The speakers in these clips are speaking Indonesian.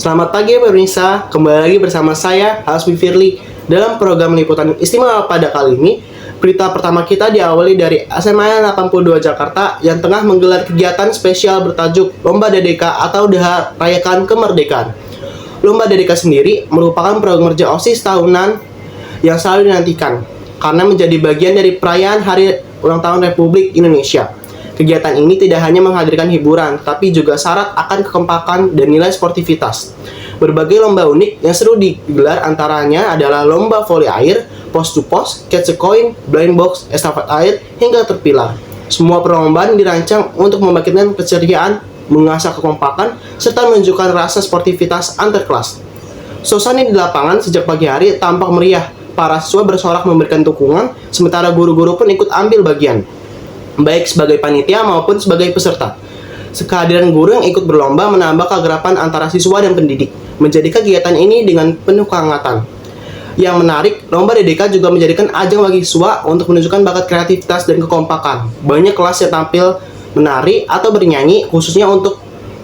Selamat pagi pemirsa, kembali lagi bersama saya Hasbi Firly dalam program liputan istimewa pada kali ini. Berita pertama kita diawali dari SMA 82 Jakarta yang tengah menggelar kegiatan spesial bertajuk Lomba DDK atau Rayakan Kemerdekaan. Lomba DDK sendiri merupakan program kerja OSIS tahunan yang selalu dinantikan karena menjadi bagian dari perayaan Hari Ulang Tahun Republik Indonesia. Kegiatan ini tidak hanya menghadirkan hiburan, tapi juga syarat akan kekompakan dan nilai sportivitas. Berbagai lomba unik yang seru digelar antaranya adalah lomba voli air, post to post, catch a coin, blind box, estafet air, hingga terpilar. Semua perlombaan dirancang untuk membangkitkan keceriaan, mengasah kekompakan, serta menunjukkan rasa sportivitas antar kelas. Suasana di lapangan sejak pagi hari tampak meriah. Para siswa bersorak memberikan dukungan, sementara guru-guru pun ikut ambil bagian, baik sebagai panitia maupun sebagai peserta. Kehadiran guru yang ikut berlomba menambah keakraban antara siswa dan pendidik, menjadi kegiatan ini dengan penuh kehangatan. Yang menarik, lomba DDK juga menjadikan ajang bagi siswa untuk menunjukkan bakat kreativitas dan kekompakan. Banyak kelas yang tampil menari atau bernyanyi khususnya untuk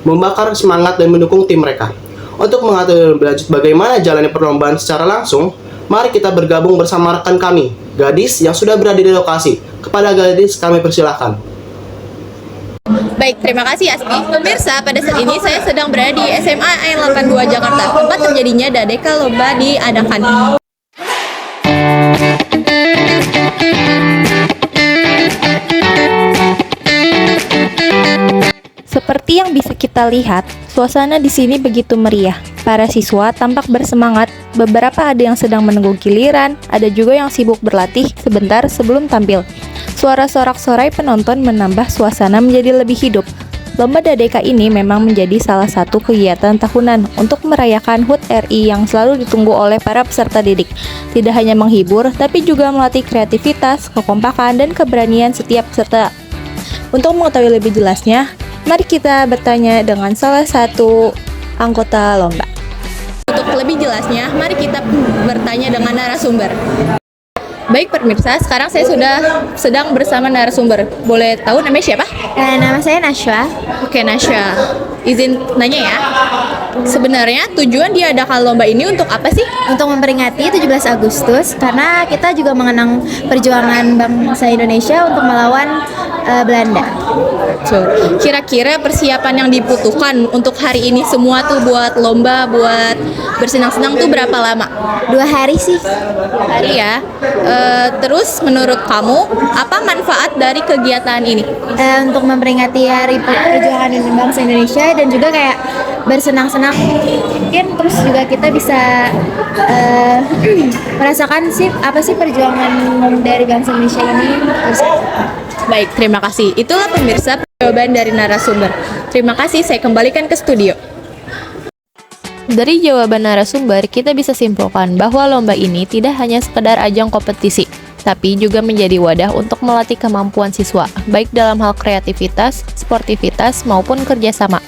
membakar semangat dan mendukung tim mereka. Untuk mengatur lebih lanjut bagaimana jalannya perlombaan secara langsung, mari kita bergabung bersama rekan kami, gadis yang sudah berada di lokasi. Kepada gadis kami persilahkan. Baik, terima kasih Aspi. Pemirsa, pada saat ini saya sedang berada di SMA N82 Jakarta, tempat terjadinya DDK Lomba diadakan. Seperti yang bisa kita lihat, suasana di sini begitu meriah. Para siswa tampak bersemangat, beberapa ada yang sedang menunggu giliran, ada juga yang sibuk berlatih sebentar sebelum tampil. Suara sorak-sorai penonton menambah suasana menjadi lebih hidup. Lomba DDK ini memang menjadi salah satu kegiatan tahunan untuk merayakan HUT RI yang selalu ditunggu oleh para peserta didik. Tidak hanya menghibur, tapi juga melatih kreativitas, kekompakan, dan keberanian setiap peserta. Untuk mengetahui lebih jelasnya, mari kita bertanya dengan salah satu anggota lomba. Untuk lebih jelasnya, mari kita bertanya dengan narasumber. Baik pemirsa, sekarang saya sudah sedang bersama narasumber. Boleh tahu namanya siapa? Nama saya Nashwa. Oke, Nasya. Izin nanya ya. Sebenarnya tujuan diadakan lomba ini untuk apa sih? Untuk memperingati 17 Agustus karena kita juga mengenang perjuangan bangsa Indonesia untuk melawan Belanda. Kira-kira persiapan yang dibutuhkan untuk hari ini semua tuh buat lomba, buat bersenang-senang tuh berapa lama? 2 hari sih. Hari ya. Terus menurut kamu apa manfaat dari kegiatan ini? Untuk memperingati hari perjuangan bangsa Indonesia dan juga kayak bersenang-senang. Mungkin terus juga kita bisa merasakan apa sih perjuangan dari bangsa Indonesia ini. Baik, terima kasih. Itulah pemirsa jawaban dari narasumber. Terima kasih, saya kembalikan ke studio. Dari jawaban narasumber, kita bisa simpulkan bahwa lomba ini tidak hanya sekedar ajang kompetisi, tapi juga menjadi wadah untuk melatih kemampuan siswa, baik dalam hal kreativitas, sportivitas, maupun kerjasama.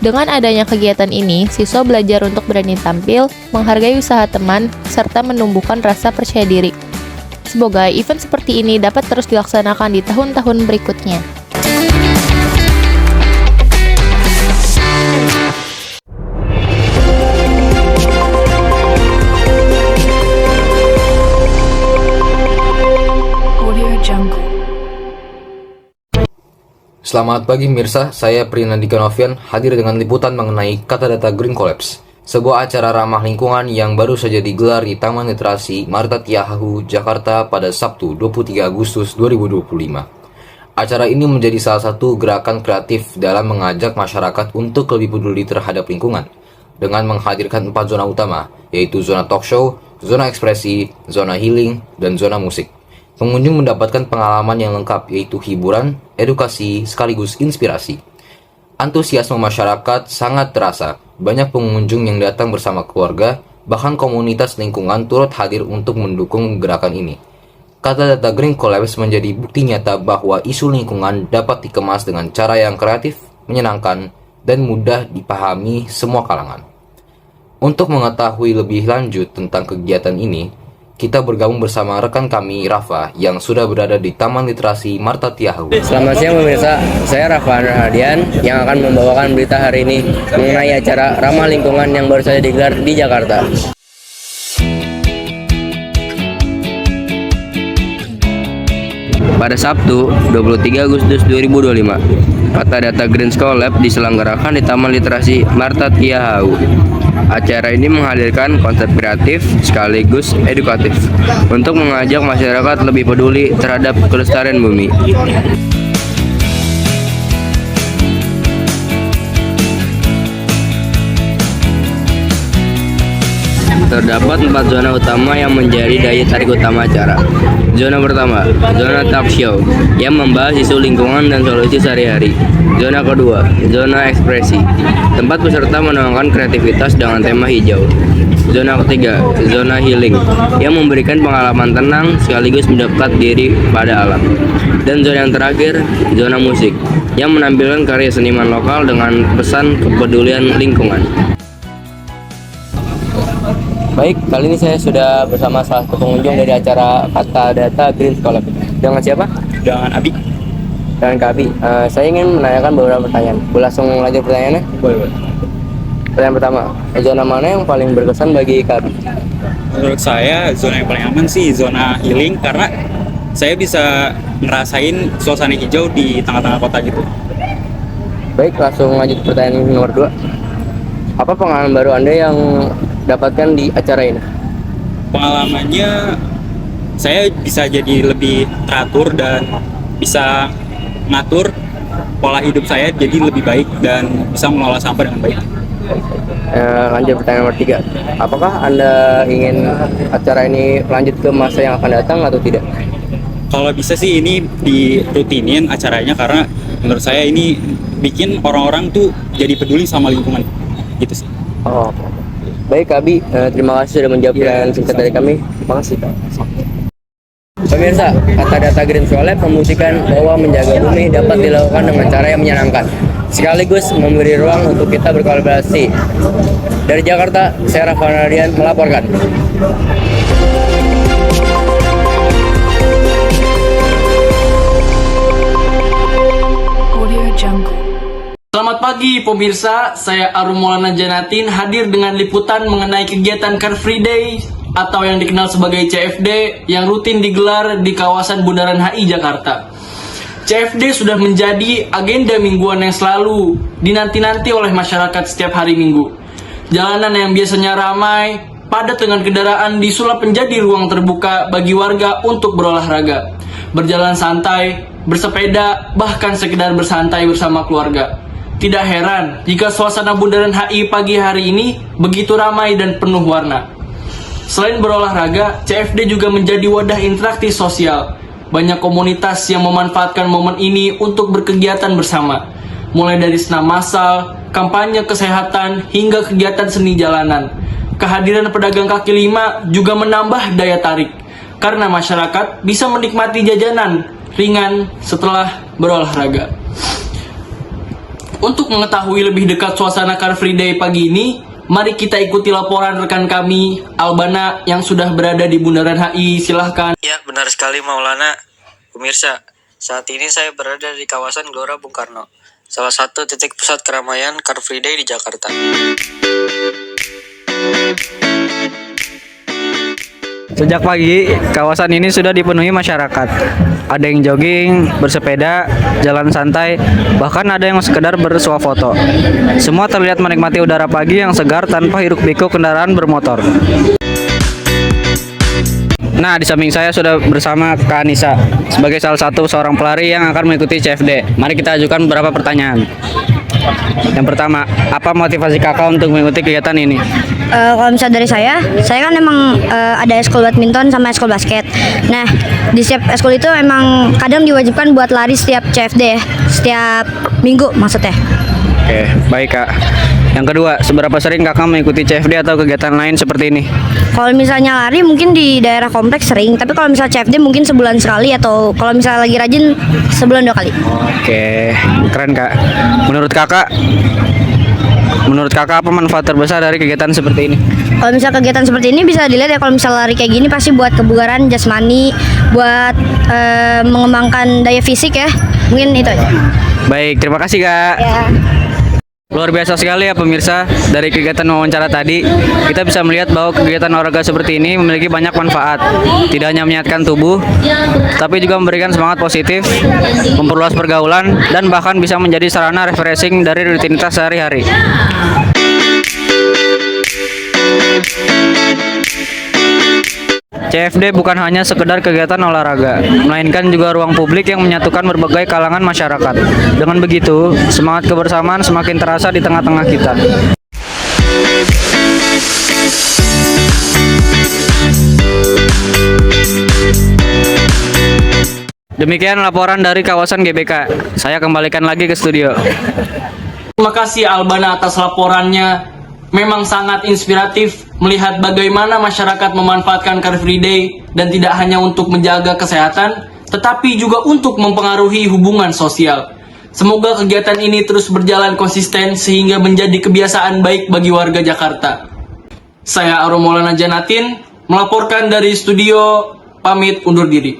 Dengan adanya kegiatan ini, siswa belajar untuk berani tampil, menghargai usaha teman, serta menumbuhkan rasa percaya diri. Semoga event seperti ini dapat terus dilaksanakan di tahun-tahun berikutnya. Selamat pagi Mirsa, saya Prinandika Novian hadir dengan liputan mengenai Kata Data Green Collapse, sebuah acara ramah lingkungan yang baru saja digelar di Taman Literasi Marta Tiahahu, Jakarta pada Sabtu 23 Agustus 2025. Acara ini menjadi salah satu gerakan kreatif dalam mengajak masyarakat untuk lebih peduli terhadap lingkungan, dengan menghadirkan 4 zona utama, yaitu zona talk show, zona ekspresi, zona healing, dan zona musik. Pengunjung mendapatkan pengalaman yang lengkap, yaitu hiburan, edukasi, sekaligus inspirasi. Antusiasme masyarakat sangat terasa. Banyak pengunjung yang datang bersama keluarga, bahkan komunitas lingkungan turut hadir untuk mendukung gerakan ini. Kata Data Green Collapse menjadi bukti nyata bahwa isu lingkungan dapat dikemas dengan cara yang kreatif, menyenangkan, dan mudah dipahami semua kalangan. Untuk mengetahui lebih lanjut tentang kegiatan ini, kita bergabung bersama rekan kami Rafa yang sudah berada di Taman Literasi Marta Tiahau. Selamat siang pemirsa, saya Rafa Hadian yang akan membawakan berita hari ini mengenai acara ramah lingkungan yang baru saja digelar di Jakarta. Pada Sabtu, 23 Agustus 2025, Kata Data Green Collab diselenggarakan di Taman Literasi Marta Tiahau. Acara ini menghadirkan konsep kreatif sekaligus edukatif untuk mengajak masyarakat lebih peduli terhadap kelestarian bumi. Terdapat 4 zona utama yang menjadi daya tarik utama acara. Zona pertama, zona talk show yang membahas isu lingkungan dan solusi sehari-hari. Zona kedua, zona ekspresi, tempat peserta menuangkan kreativitas dengan tema hijau. Zona ketiga, zona healing yang memberikan pengalaman tenang sekaligus mendekat diri pada alam. Dan zona yang terakhir, zona musik yang menampilkan karya seniman lokal dengan pesan kepedulian lingkungan. Baik, kali ini saya sudah bersama salah satu pengunjung dari acara Kata Data Green Collab. Dengan siapa? Dengan Abi. Dengan Kak Abi. Saya ingin menanyakan beberapa pertanyaan. Boleh langsung lanjut pertanyaannya? Boleh. Pertanyaan pertama, zona mana yang paling berkesan bagi Kak Abi? Menurut saya zona yang paling aman sih zona healing karena saya bisa ngerasain suasana hijau di tengah-tengah kota gitu. Baik, langsung lanjut pertanyaan nomor 2. Apa pengalaman baru Anda yang dapatkan di acara ini? Pengalamannya saya bisa jadi lebih teratur dan bisa ngatur pola hidup saya jadi lebih baik dan bisa mengelola sampah dengan baik. Lanjut pertanyaan nomor 3. Apakah Anda ingin acara ini lanjut ke masa yang akan datang atau tidak? Kalau bisa sih ini dirutinin acaranya karena menurut saya ini bikin orang-orang tuh jadi peduli sama lingkungan gitu sih. Oh, baik Kak Abi, terima kasih sudah menjawab pertanyaan singkat dari kami. Terima kasih Kak. Pemirsa, Kata Data Green Collab membuktikan bahwa menjaga bumi dapat dilakukan dengan cara yang menyenangkan, sekaligus memberi ruang untuk kita berkolaborasi. Dari Jakarta, saya Rafa Nardian melaporkan. Selamat pagi pemirsa, saya Arum Maulana Janatin hadir dengan liputan mengenai kegiatan Car Free Day atau yang dikenal sebagai CFD yang rutin digelar di kawasan Bundaran HI Jakarta. CFD sudah menjadi agenda mingguan yang selalu dinanti-nanti oleh masyarakat setiap hari Minggu. Jalanan yang biasanya ramai, padat dengan kendaraan disulap menjadi ruang terbuka bagi warga untuk berolahraga, berjalan santai, bersepeda, bahkan sekedar bersantai bersama keluarga. Tidak heran jika suasana Bundaran HI pagi hari ini begitu ramai dan penuh warna. Selain berolahraga, CFD juga menjadi wadah interaksi sosial. Banyak komunitas yang memanfaatkan momen ini untuk berkegiatan bersama. Mulai dari senam massal, kampanye kesehatan, hingga kegiatan seni jalanan. Kehadiran pedagang kaki lima juga menambah daya tarik, karena masyarakat bisa menikmati jajanan ringan setelah berolahraga. Untuk mengetahui lebih dekat suasana Car Free Day pagi ini, mari kita ikuti laporan rekan kami, Albana, yang sudah berada di Bundaran HI. Silahkan. Ya, benar sekali Maulana. Pemirsa, saat ini saya berada di kawasan Gelora Bung Karno, salah satu titik pusat keramaian Car Free Day di Jakarta. Sejak pagi, kawasan ini sudah dipenuhi masyarakat. Ada yang jogging, bersepeda, jalan santai, bahkan ada yang sekedar bersuah foto. Semua terlihat menikmati udara pagi yang segar tanpa hiruk-pikuk kendaraan bermotor. Nah, di samping saya sudah bersama Kak Anissa sebagai salah satu seorang pelari yang akan mengikuti CFD. Mari kita ajukan beberapa pertanyaan. Yang pertama, apa motivasi kakak untuk mengikuti kegiatan ini? Kalau misalnya dari saya kan emang ada eskul badminton sama eskul basket. Nah, di setiap eskul itu emang kadang diwajibkan buat lari setiap CFD ya, setiap minggu maksudnya. Oke, baik Kak. Yang kedua, seberapa sering kakak mengikuti CFD atau kegiatan lain seperti ini? Kalau misalnya lari mungkin di daerah kompleks sering, tapi kalau misalnya CFD mungkin sebulan sekali atau kalau misalnya lagi rajin sebulan 2 kali. Oke, keren Kak. Menurut kakak, Menurut kakak apa manfaat terbesar dari kegiatan seperti ini? Kalau misal kegiatan seperti ini bisa dilihat ya, kalau misal lari kayak gini pasti buat kebugaran jasmani, buat mengembangkan daya fisik ya. Mungkin itu aja. Baik, terima kasih kak. Ya. Luar biasa sekali ya pemirsa, dari kegiatan wawancara tadi kita bisa melihat bahwa kegiatan olahraga seperti ini memiliki banyak manfaat. Tidak hanya menyehatkan tubuh, tapi juga memberikan semangat positif, memperluas pergaulan, dan bahkan bisa menjadi sarana refreshing dari rutinitas sehari-hari. CFD bukan hanya sekedar kegiatan olahraga, melainkan juga ruang publik yang menyatukan berbagai kalangan masyarakat. Dengan begitu, semangat kebersamaan semakin terasa di tengah-tengah kita. Demikian laporan dari kawasan GBK. Saya kembalikan lagi ke studio. Terima kasih Albana atas laporannya. Memang sangat inspiratif melihat bagaimana masyarakat memanfaatkan Car Free Day dan tidak hanya untuk menjaga kesehatan, tetapi juga untuk mempengaruhi hubungan sosial. Semoga kegiatan ini terus berjalan konsisten sehingga menjadi kebiasaan baik bagi warga Jakarta. Saya Arum Maulana Janatin melaporkan dari studio, pamit undur diri.